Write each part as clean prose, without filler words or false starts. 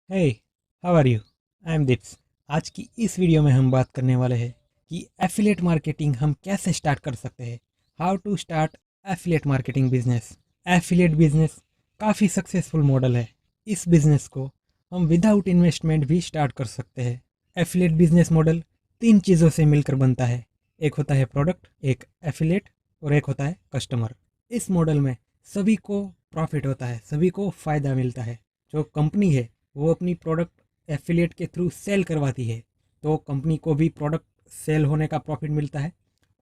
Hey, how are you? I am Dips. आज की इस वीडियो में हम बात करने वाले हैं कि एफिलिएट मार्केटिंग हम कैसे स्टार्ट कर सकते हैं। How to start affiliate marketing business. Affiliate business काफ़ी सक्सेसफुल मॉडल है। इस बिजनेस को हम विदाउट इन्वेस्टमेंट भी स्टार्ट कर सकते हैं। एफिलिएट बिजनेस मॉडल तीन चीज़ों से मिलकर बनता है। एक होता है प्रोडक्ट, एक एफिलिएट और एक होता है कस्टमर। इस मॉडल में सभी को प्रॉफिट होता है, सभी को फ़ायदा मिलता है। जो कंपनी है वो अपनी प्रोडक्ट एफिलिएट के थ्रू सेल करवाती है, तो कंपनी को भी प्रोडक्ट सेल होने का प्रॉफिट मिलता है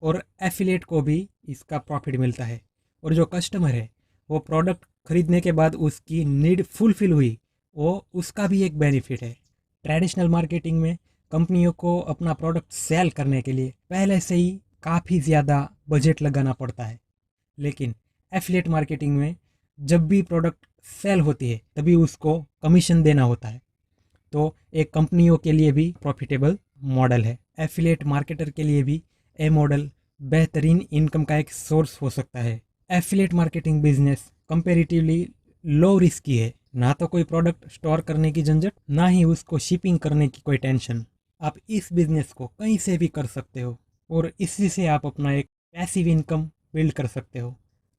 और एफिलिएट को भी इसका प्रॉफिट मिलता है। और जो कस्टमर है वो प्रोडक्ट खरीदने के बाद उसकी नीड फुलफिल हुई, वो उसका भी एक बेनिफिट है। ट्रेडिशनल मार्केटिंग में कंपनियों को अपना प्रोडक्ट सेल करने के लिए पहले से ही काफ़ी ज़्यादा बजट लगाना पड़ता है, लेकिन एफिलिएट मार्केटिंग में जब भी प्रोडक्ट सेल होती है तभी उसको कमीशन देना होता है, तो एक कंपनियों के लिए भी प्रॉफिटेबल मॉडल है। एफिलिएट मार्केटर के लिए भी ये मॉडल बेहतरीन इनकम का एक सोर्स हो सकता है। Affiliate marketing business comparatively low risky है। ना तो कोई प्रोडक्ट स्टोर करने की झंझट, ना ही उसको शिपिंग करने की कोई टेंशन। आप इस बिजनेस को कहीं से भी कर सकते हो और इसी से आप अपना एक पैसिव इनकम बिल्ड कर सकते हो।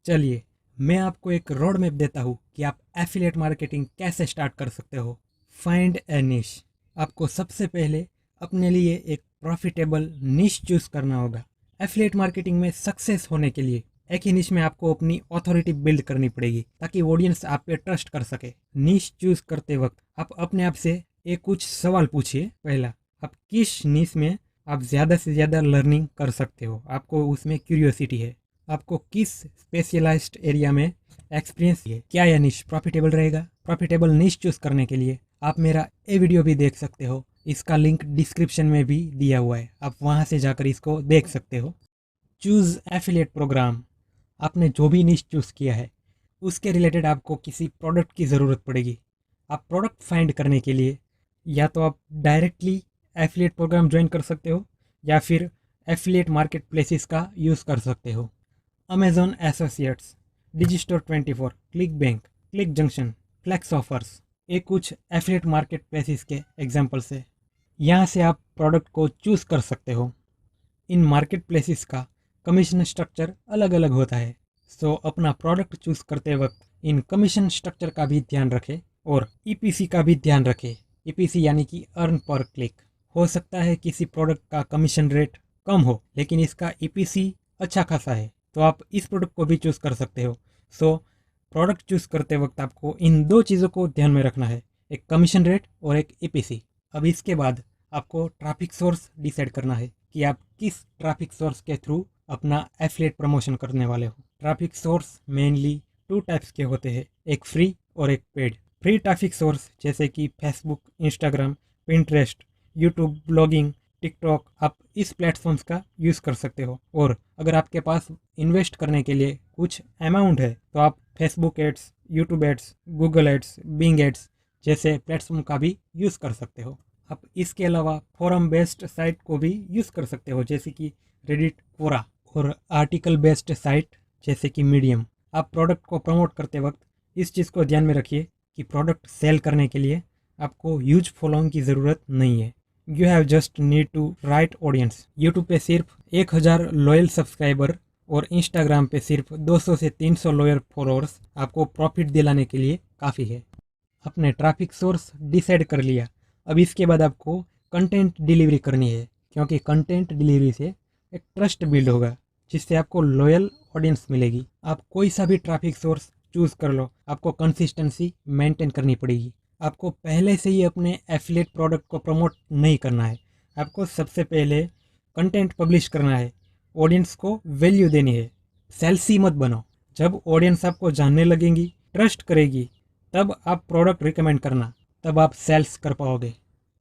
चलिए, मैं आपको एक रोड मैप देता हूँ कि आप एफिलिएट मार्केटिंग कैसे स्टार्ट कर सकते हो। फाइंड ए निश। आपको सबसे पहले अपने लिए एक प्रॉफिटेबल निश चूज करना होगा। एफिलिएट मार्केटिंग में सक्सेस होने के लिए एक ही निश में आपको अपनी अथॉरिटी बिल्ड करनी पड़ेगी ताकि ऑडियंस आप पे ट्रस्ट कर सके। निश चूज करते वक्त आप अपने आप से एक कुछ सवाल पूछिए। पहला, आप किस निश में आप ज़्यादा से ज़्यादा लर्निंग कर सकते हो, आपको उसमें क्यूरियोसिटी है। आपको किस स्पेशलाइज्ड एरिया में एक्सपीरियंस है, क्या यह निश प्रॉफिटेबल रहेगा। प्रॉफिटेबल निश चूज करने के लिए आप मेरा ये वीडियो भी देख सकते हो, इसका लिंक डिस्क्रिप्शन में भी दिया हुआ है, आप वहां से जाकर इसको देख सकते हो। Choose affiliate program. आपने जो भी निश चूज किया है उसके रिलेटेड आपको किसी प्रोडक्ट की ज़रूरत पड़ेगी। आप प्रोडक्ट फाइंड करने के लिए या तो आप डायरेक्टली एफिलिएट प्रोग्राम ज्वाइन कर सकते हो या फिर एफिलिएट मार्केट प्लेसेस का यूज़ कर सकते हो। Amazon associates, Digistore 24, ClickBank, click junction, FlexOffers, ये कुछ एफिलिएट मार्केट प्लेसेस के एग्जाम्पल्स है। यहाँ से आप प्रोडक्ट को चूज़ कर सकते हो। इन मार्केट प्लेसेस का कमीशन स्ट्रक्चर अलग अलग होता है, सो अपना प्रोडक्ट चूज़ करते वक्त इन कमीशन स्ट्रक्चर का भी ध्यान रखें और ईपीसी का भी ध्यान रखें। ईपीसी यानी कि अर्न पर क्लिक। हो सकता है किसी प्रोडक्ट का कमीशन रेट कम हो लेकिन इसका ईपीसी अच्छा खासा है, तो आप इस प्रोडक्ट को भी चूज़ कर सकते हो। सो प्रोडक्ट चूज़ करते वक्त आपको इन दो चीज़ों को ध्यान में रखना है, एक कमीशन रेट और एक ईपीसी। अब इसके बाद आपको ट्रैफिक सोर्स डिसाइड करना है कि आप किस ट्रैफिक सोर्स के थ्रू अपना एफिलिएट प्रमोशन करने वाले हो। Traffic source mainly two types के होते हैं, एक फ्री और एक पेड। फ्री ट्रैफिक सोर्स जैसे कि Facebook, Instagram, Pinterest, YouTube, blogging, TikTok, आप इस प्लेटफॉर्म्स का यूज़ कर सकते हो। और अगर आपके पास इन्वेस्ट करने के लिए कुछ अमाउंट है तो आप Facebook ads, YouTube ads, Google ads, Bing ads जैसे प्लेटफॉर्म का भी यूज़ कर सकते हो। आप इसके अलावा फोरम बेस्ड साइट को भी यूज़ कर सकते हो जैसे कि रेडिट, कोरा, और आर्टिकल बेस्ड साइट जैसे कि मीडियम। आप प्रोडक्ट को प्रमोट करते वक्त इस चीज़ को ध्यान में रखिए कि प्रोडक्ट सेल करने के लिए आपको ह्यूज फॉलोइंग की ज़रूरत नहीं है। You have just need to right audience. YouTube पे सिर्फ 1000 लॉयल सब्सक्राइबर और इंस्टाग्राम पे सिर्फ 200 से 300 लॉयल फॉलोअर्स आपको प्रॉफिट दिलाने के लिए काफ़ी है। अपने ट्रैफिक सोर्स डिसाइड कर लिया, अब इसके बाद आपको कंटेंट डिलीवरी करनी है, क्योंकि कंटेंट डिलीवरी से एक ट्रस्ट बिल्ड होगा जिससे आपको लॉयल ऑडियंस मिलेगी। आप कोई सा भी ट्रैफिक सोर्स चूज़ कर लो, आपको कंसिस्टेंसी मेंटेन करनी पड़ेगी। आपको पहले से ही अपने एफिलिएट प्रोडक्ट को प्रमोट नहीं करना है, आपको सबसे पहले कंटेंट पब्लिश करना है, ऑडियंस को वैल्यू देनी है। सेल्सी मत बनो। जब ऑडियंस आपको जानने लगेंगी, ट्रस्ट करेगी, तब आप प्रोडक्ट रिकमेंड करना, तब आप सेल्स कर पाओगे।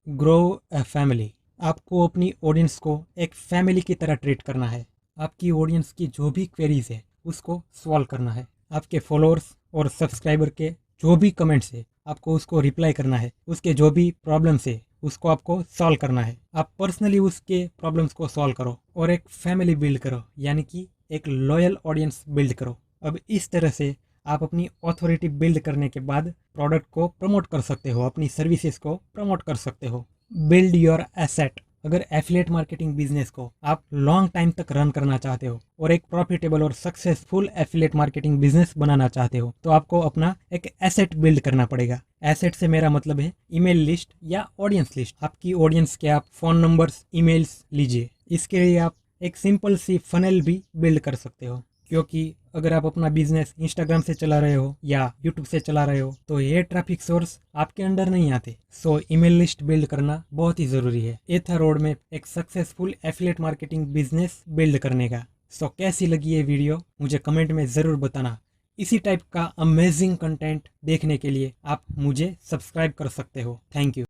Grow a family. आपको अपनी ऑडियंस को एक फैमिली की तरह ट्रीट करना है। आपकी ऑडियंस की जो भी क्वेरीज है उसको सॉल्व करना है। आपके फॉलोअर्स और सब्सक्राइबर के जो भी कमेंट्स है आपको उसको रिप्लाई करना है। उसके जो भी प्रॉब्लम्स है उसको आपको सॉल्व करना है। आप पर्सनली उसके प्रॉब्लम्स को सॉल्व करो और एक फैमिली बिल्ड करो, यानी कि एक लॉयल ऑडियंस बिल्ड करो। अब इस तरह से आप अपनी ऑथोरिटी बिल्ड करने के बाद प्रोडक्ट को प्रमोट कर सकते हो, अपनी सर्विसेज को प्रमोट कर सकते हो। Build your asset. अगर एफिलिएट मार्केटिंग बिजनेस को आप लॉन्ग टाइम तक रन करना चाहते हो और एक प्रॉफिटेबल और सक्सेसफुल एफिलिएट मार्केटिंग बिजनेस बनाना चाहते हो तो आपको अपना एक एसेट बिल्ड करना पड़ेगा। एसेट से मेरा मतलब है ईमेल लिस्ट या ऑडियंस लिस्ट। आपकी ऑडियंस के आप फोन नंबर्स, ईमेल्स लीजिए। इसके लिए आप एक सिंपल सी फनल भी बिल्ड कर सकते हो, क्योंकि अगर आप अपना बिजनेस इंस्टाग्राम से चला रहे हो या यूट्यूब से चला रहे हो तो ये ट्रैफिक सोर्स आपके अंडर नहीं आते। सो ईमेल लिस्ट बिल्ड करना बहुत ही ज़रूरी है। ये था रोड में एक successful affiliate marketing business build करने का। सो कैसी लगी ये वीडियो मुझे कमेंट में ज़रूर बताना। इसी टाइप का अमेजिंग कंटेंट देखने के लिए आप मुझे सब्सक्राइब कर सकते हो। Thank you.